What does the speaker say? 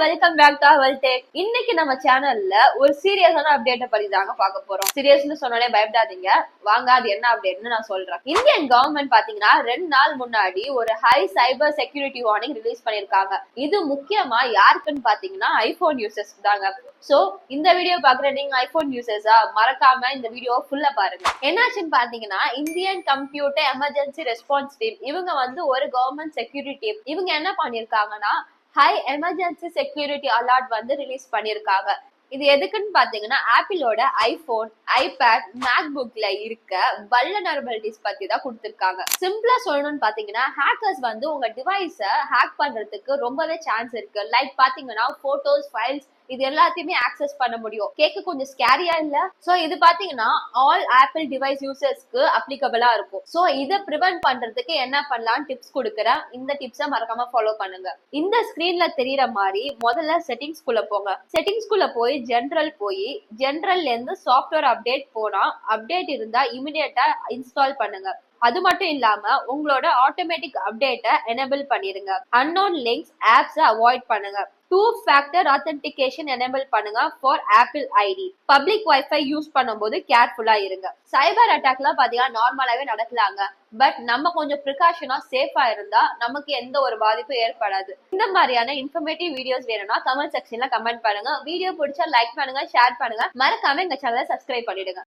Welcome back to our tech. இன்னைக்கு நம்ம சேனல்ல ஒரு சீரியஸான அப்டேட்டை பத்தி தாங்க பார்க்க போறோம். சீரியஸ்னு சொன்னாலே பயப்படாதீங்க, வாங்க அது என்ன அப்டேட்னு நான் சொல்றேன். இந்தியன் கவர்மெண்ட் பாத்தீங்கன்னா 2 நாள் முன்னாடி ஒரு high cyber security warning release பண்ணிருக்காங்க. இது முக்கியமா யாருக்குன்னு பாத்தீங்கன்னா ஐபோன் யூசர்ஸ் தாங்க. சோ இந்த வீடியோ பாக்குற நீங்க ஐபோன் யூசர்ஸா மறக்காம இந்த வீடியோ ஃபுல்லா பாருங்க. என்னாச்சுன்னு பாத்தீங்கன்னா Indian computer emergency response team இவங்க ஒரு கவர்மெண்ட் செக்யூரிட்டி இவங்க என்ன பண்ணிருக்காங்கன்னா high emergency security alert release பண்ணிருக்காங்க. இது எதுக்குன்னு பாத்தீங்கன்னா ஆப்பிளோட ஐபோன், ஐபேட், மேக்புக்ல இருக்க வல்னரபிலிட்டிஸ் பத்தி தான் கொடுத்திருக்காங்க. சிம்பிளா சொல்லணும்னு பாத்தீங்கன்னா ஹேக்கர்ஸ் உங்க டிவைஸ ஹேக் பண்றதுக்கு ரொம்பவே சான்ஸ் இருக்கு. லைக் பாத்தீங்கன்னா போட்டோஸ், ஃபைல்ஸ் இது எல்லாத்தையுமே ஆக்சஸ் பண்ண முடியும். கேட்க கொஞ்சம் ஸ்கேரியா இல்ல? சோ இது பாத்தீங்கன்னா ஆல் ஆப்பிள் டிவைஸ் யூசர்ஸ்க்கு அப்ளிகபிளா இருக்கும். சோ இதை ப்ரிவென்ட் பண்றதுக்கு என்ன பண்ணலாம் டிப்ஸ் கொடுக்குறேன். இந்த டிப்ஸை மறக்காம ஃபாலோ பண்ணுங்க. இந்த ஸ்கிரீன்ல தெரியற மாதிரி முதல்ல செட்டிங்ஸ்குள்ள போங்க. செட்டிங்ஸ்குள்ள போய் ஜெனரல்ல இருந்து சாஃப்ட்வேர் அப்டேட் போனா அப்டேட் இருந்தா இமிடியேட்டா இன்ஸ்டால் பண்ணுங்க. அது மட்டும் இல்லாம உங்களோட ஆட்டோமேட்டிக் அப்டேட்டை எனேபிள் பண்ணிருங்க. அன்னோன் லிங்க்ஸ் ஆப்ஸ் அவாய்ட் பண்ணுங்க. 2-factor authentication எனேபிள் பண்ணுங்க for Apple ID. Public wifi use பண்ணும்போது கேர்ஃபுல்லா இருங்க. சைபர் அட்டாக்லாம் பாத்தீங்கன்னா நார்மலாவே நடக்கலாங்க. பட் நம்ம கொஞ்சம் ப்ரிகாஷனா சேஃபா இருந்தா நமக்கு எந்த ஒரு பாதிப்பும் ஏற்படாது. இந்த மாதிரியான இன்ஃபர்மேட்டிவ் வீடியோஸ் வேணும்னா கமெண்ட் செக்ஷன்ல கமெண்ட் பண்ணுங்க. வீடியோ பிடிச்சா லைக் பண்ணுங்க, ஷேர் பண்ணுங்க, மறக்காம எங்க சேனலை சப்ஸ்கிரைப் பண்ணிடுங்க.